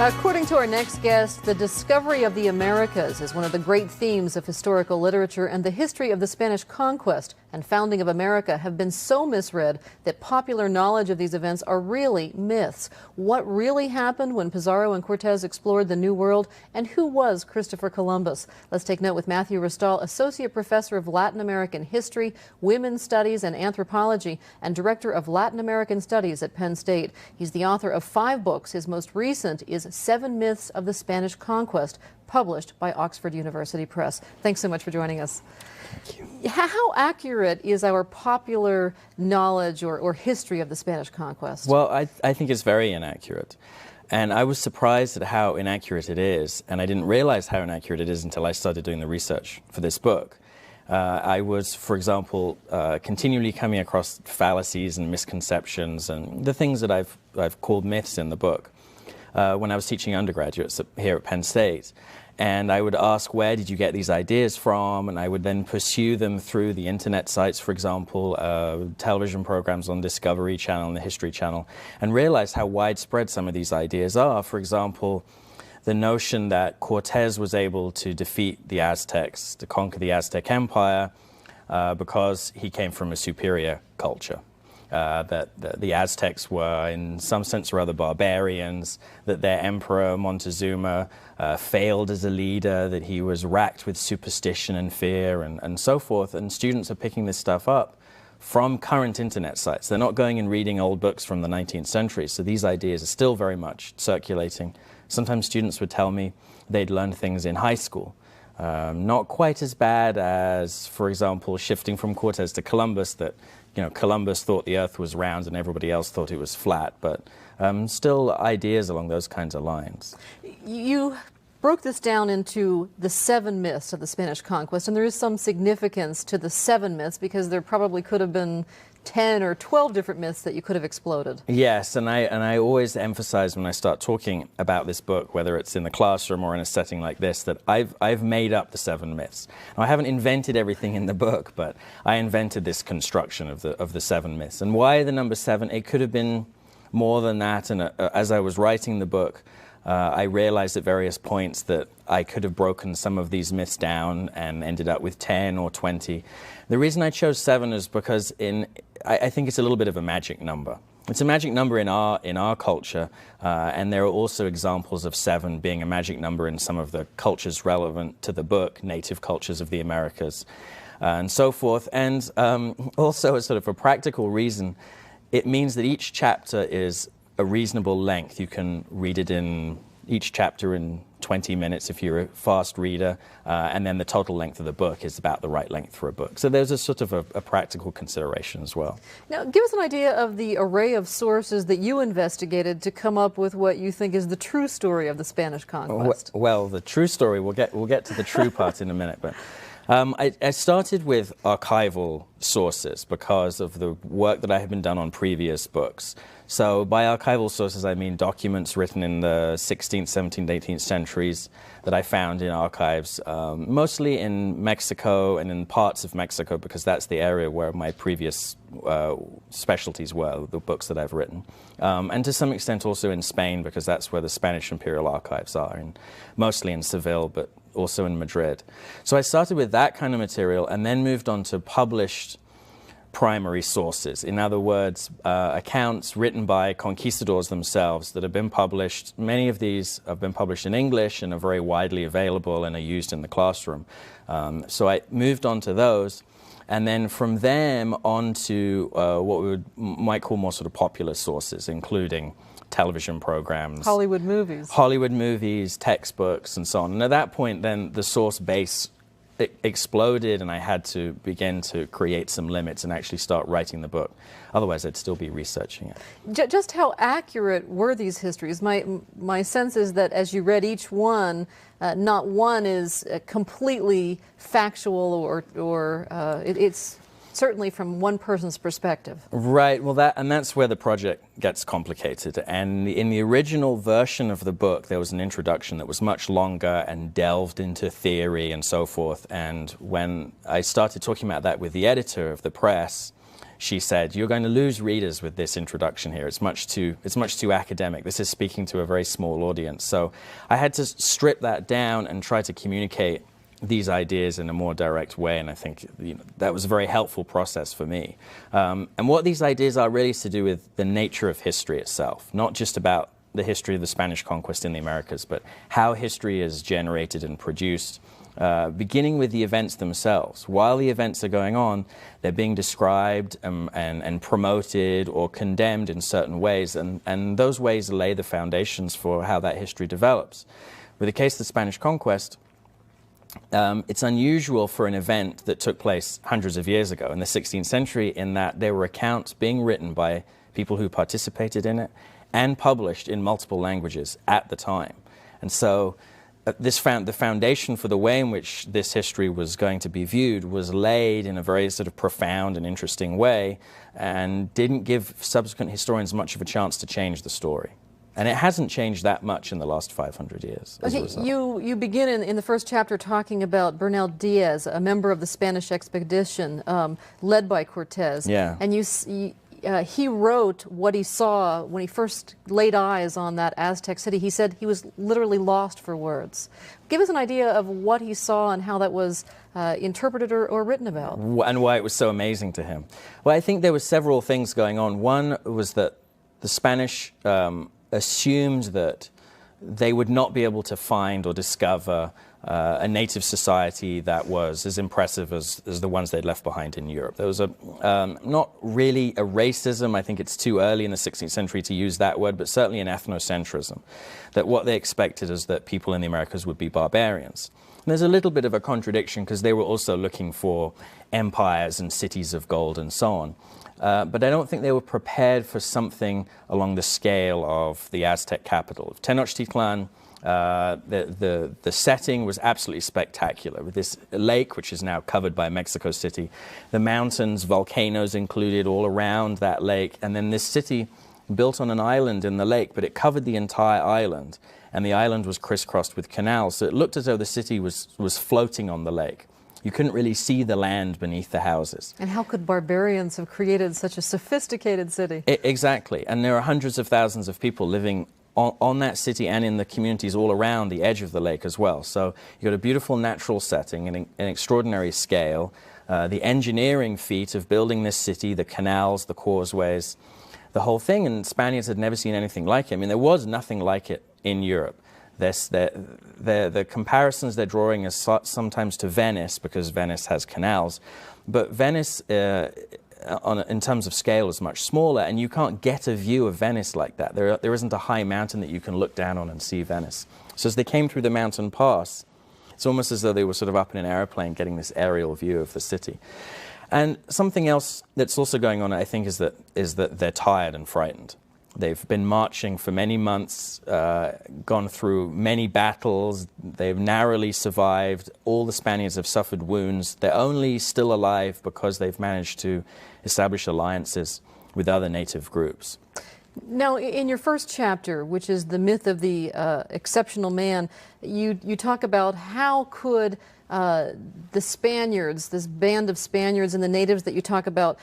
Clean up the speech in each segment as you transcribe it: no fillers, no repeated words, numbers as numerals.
According to our next guest, the discovery of the Americas is one of the great themes of historical literature, and the history of the Spanish conquest and founding of America have been so misread that popular knowledge of these events are really myths. What really happened when Pizarro and Cortez explored the New World, and who was Christopher Columbus? Let's take note with Matthew Restall, Associate Professor of Latin American History, Women's Studies and Anthropology, and Director of Latin American Studies at Penn State. He's the author of 5 books. His most recent is 7 Myths of the Spanish Conquest, published by Oxford University Press. Thanks so much for joining us. Thank you. How accurate is our popular knowledge or history of the Spanish conquest? Well, I think it's very inaccurate. And I was surprised at how inaccurate it is, and I didn't realize how inaccurate it is until I started doing the research for this book. I was, for example, continually coming across fallacies and misconceptions and the things that I've called myths in the book when I was teaching undergraduates here at Penn State. And I would ask, where did you get these ideas from? And I would then pursue them through the internet sites, for example, television programs on Discovery Channel and the History Channel, and realize how widespread some of these ideas are. For example, the notion that Cortez was able to defeat the Aztecs, to conquer the Aztec Empire, because he came from a superior culture. That the Aztecs were, in some sense or other, barbarians, that their emperor, Montezuma, failed as a leader, that he was racked with superstition and fear, and so forth. And students are picking this stuff up from current internet sites. They're not going and reading old books from the 19th century, so these ideas are still very much circulating. Sometimes students would tell me they'd learned things in high school. Not quite as bad as, for example, shifting from Cortez to Columbus, that Columbus thought the earth was round and everybody else thought it was flat, but still ideas along those kinds of lines. You broke this down into the 7 myths of the Spanish conquest, and there is some significance to the 7 myths because there probably could have been 10 or 12 different myths that you could have exploded. Yes, and I always emphasize when I start talking about this book, whether it's in the classroom or in a setting like this, that I've made up the 7 myths. Now, I haven't invented everything in the book, but I invented this construction of the 7 myths. And why the number 7? It could have been more than that. And as I was writing the book, I realized at various points that I could have broken some of these myths down and ended up with 10 or 20. The reason I chose 7 is because I think it's a little bit of a magic number. It's a magic number in our culture, and there are also examples of 7 being a magic number in some of the cultures relevant to the book, native cultures of the Americas, and so forth. And also, as sort of a practical reason, it means that each chapter is a reasonable length. You can read it in each chapter in 20 minutes if you're a fast reader, and then the total length of the book is about the right length for a book. So there's a sort of a practical consideration as well. Now, give us an idea of the array of sources that you investigated to come up with what you think is the true story of the Spanish conquest. Well, the true story, we'll get to the true part in a minute, but I started with archival sources because of the work that I had been done on previous books. So by archival sources, I mean documents written in the 16th, 17th, 18th centuries that I found in archives, mostly in Mexico and in parts of Mexico, because that's the area where my previous specialties were, the books that I've written. And to some extent also in Spain, because that's where the Spanish imperial archives are, and mostly in Seville, but also in Madrid. So I started with that kind of material and then moved on to published primary sources. In other words, accounts written by conquistadors themselves that have been published. Many of these have been published in English and are very widely available and are used in the classroom. So I moved on to those, and then from them on to what we might call more sort of popular sources, including television programs, Hollywood movies, textbooks, and so on. And at that point, then the source base exploded, and I had to begin to create some limits and actually start writing the book. Otherwise, I'd still be researching it. Just how accurate were these histories? My sense is that as you read each one, not one is completely factual, or it's certainly from one person's perspective. Right, well that's where the project gets complicated. And in the original version of the book, there was an introduction that was much longer and delved into theory and so forth. And when I started talking about that with the editor of the press, she said, "You're going to lose readers with this introduction here. It's much too academic. This is speaking to a very small audience." So I had to strip that down and try to communicate these ideas in a more direct way, and I think that was a very helpful process for me. And what these ideas are really is to do with the nature of history itself, not just about the history of the Spanish conquest in the Americas, but how history is generated and produced, beginning with the events themselves. While the events are going on, they're being described and promoted or condemned in certain ways, and those ways lay the foundations for how that history develops. With the case of the Spanish conquest, it's unusual for an event that took place hundreds of years ago in the 16th century in that there were accounts being written by people who participated in it and published in multiple languages at the time. And so the foundation for the way in which this history was going to be viewed was laid in a very sort of profound and interesting way, and didn't give subsequent historians much of a chance to change the story. And it hasn't changed that much in the last 500 years. Okay, you begin in the first chapter talking about Bernal Diaz, a member of the Spanish expedition led by Cortez. Yeah. And he wrote what he saw when he first laid eyes on that Aztec city. He said he was literally lost for words. Give us an idea of what he saw and how that was interpreted or written about. And why it was so amazing to him. Well, I think there were several things going on. One was that the Spanish assumed that they would not be able to find or discover a native society that was as impressive as the ones they'd left behind in Europe. There was not really a racism, I think it's too early in the 16th century to use that word, but certainly an ethnocentrism, that what they expected is that people in the Americas would be barbarians. And there's a little bit of a contradiction because they were also looking for empires and cities of gold and so on. But I don't think they were prepared for something along the scale of the Aztec capital. Tenochtitlan, the setting was absolutely spectacular, with this lake, which is now covered by Mexico City, the mountains, volcanoes included all around that lake, and then this city built on an island in the lake, but it covered the entire island, and the island was crisscrossed with canals, so it looked as though the city was floating on the lake. You couldn't really see the land beneath the houses. And how could barbarians have created such a sophisticated city? Exactly. And there are hundreds of thousands of people living on that city and in the communities all around the edge of the lake as well. So you've got a beautiful natural setting, an extraordinary scale, the engineering feat of building this city, the canals, the causeways, the whole thing. And Spaniards had never seen anything like it. I mean, there was nothing like it in Europe. The comparisons they're drawing is sometimes to Venice, because Venice has canals, but Venice, in terms of scale, is much smaller, and you can't get a view of Venice like that. There isn't a high mountain that you can look down on and see Venice. So as they came through the mountain pass, it's almost as though they were sort of up in an airplane getting this aerial view of the city. And something else that's also going on, I think, is that they're tired and frightened. They've been marching for many months, gone through many battles. They've narrowly survived. All the Spaniards have suffered wounds. They're only still alive because they've managed to establish alliances with other native groups. Now, in your first chapter, which is the myth of the exceptional man, you talk about how could the Spaniards, this band of Spaniards and the natives that you talk about,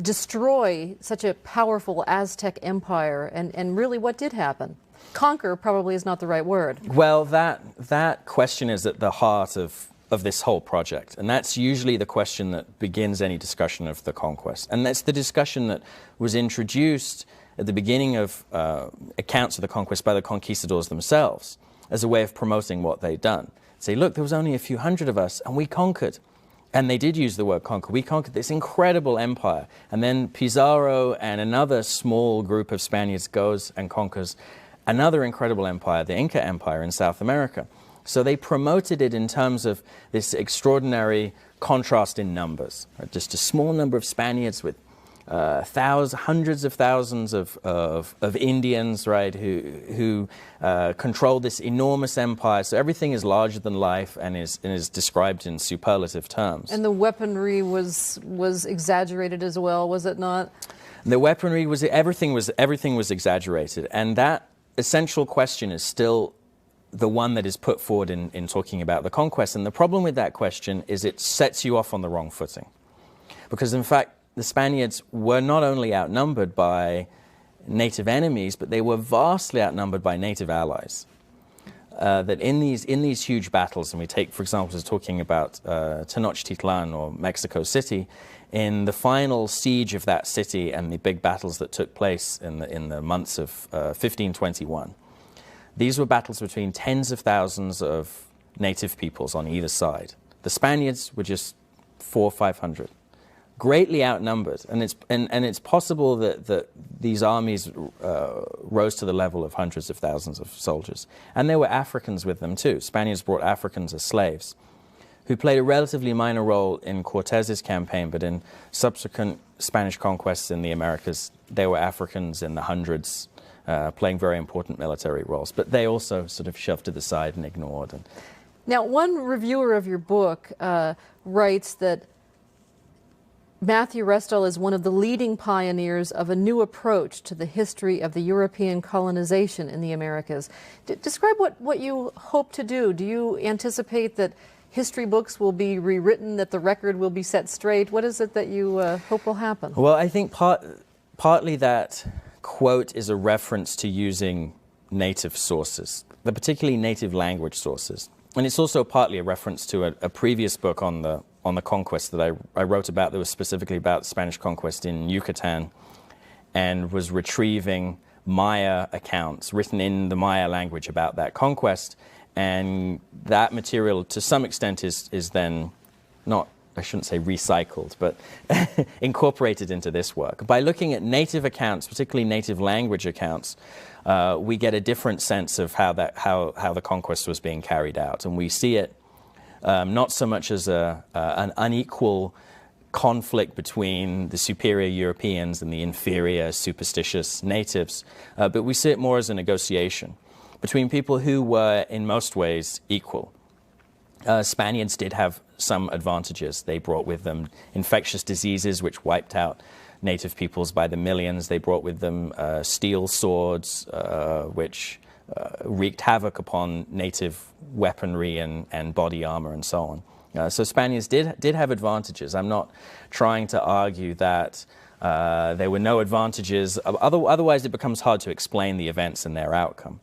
destroy such a powerful Aztec empire, and really what did happen? Conquer probably is not the right word. Well, that question is at the heart of this whole project, and that's usually the question that begins any discussion of the conquest. And that's the discussion that was introduced at the beginning of accounts of the conquest by the conquistadors themselves as a way of promoting what they'd done. Say, look, there was only a few hundred of us, and we conquered. And they did use the word conquer. We conquered this incredible empire. And then Pizarro and another small group of Spaniards goes and conquers another incredible empire, the Inca Empire in South America. So they promoted it in terms of this extraordinary contrast in numbers. Right? Just a small number of Spaniards with hundreds of thousands of Indians, right, who control this enormous empire. So everything is larger than life and is described in superlative terms. And the weaponry was exaggerated as well, was it not? The weaponry was everything was exaggerated, and that essential question is still the one that is put forward in talking about the conquest. And the problem with that question is it sets you off on the wrong footing. Because in fact, the Spaniards were not only outnumbered by native enemies, but they were vastly outnumbered by native allies. That in these huge battles, and we take, for example, just talking about Tenochtitlan or Mexico City, in the final siege of that city and the big battles that took place in the months of 1521, these were battles between tens of thousands of native peoples on either side. The Spaniards were just 400 or 500. Greatly outnumbered, and it's possible that these armies rose to the level of hundreds of thousands of soldiers. And there were Africans with them too. Spaniards brought Africans as slaves, who played a relatively minor role in Cortez's campaign, but in subsequent Spanish conquests in the Americas, there were Africans in the hundreds playing very important military roles. But they also sort of shoved to the side and ignored. Now, one reviewer of your book writes that Matthew Restall is one of the leading pioneers of a new approach to the history of the European colonization in the Americas. Describe what you hope to do. Do you anticipate that history books will be rewritten, that the record will be set straight? What is it that you hope will happen? Well, I think partly that quote is a reference to using native sources, particularly native language sources. And it's also partly a reference to a previous book on the conquest that I wrote about, that was specifically about Spanish conquest in Yucatan, and was retrieving Maya accounts written in the Maya language about that conquest. And that material, to some extent, is then not, I shouldn't say recycled, but incorporated into this work. By looking at native accounts, particularly native language accounts, we get a different sense of how the conquest was being carried out. And we see it not so much as an unequal conflict between the superior Europeans and the inferior, superstitious natives, but we see it more as a negotiation between people who were, in most ways, equal. Spaniards did have some advantages. They brought with them infectious diseases which wiped out native peoples by the millions. They brought with them steel swords which wreaked havoc upon native weaponry and body armor and so on. So Spaniards did have advantages. I'm not trying to argue that there were no advantages. Otherwise, it becomes hard to explain the events and their outcome.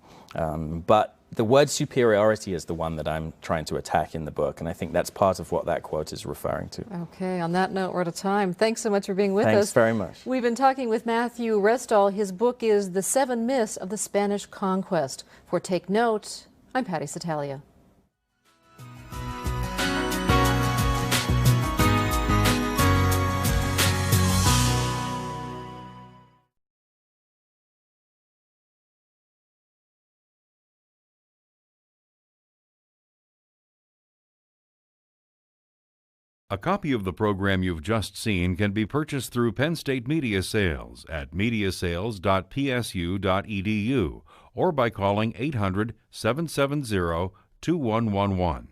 But the word superiority is the one that I'm trying to attack in the book, and I think that's part of what that quote is referring to. Okay, on that note, we're out of time. Thanks so much for being with us. Thanks very much. We've been talking with Matthew Restall. His book is The 7 Myths of the Spanish Conquest. For Take Note, I'm Patty Satalia. A copy of the program you've just seen can be purchased through Penn State Media Sales at mediasales.psu.edu or by calling 800-770-2111.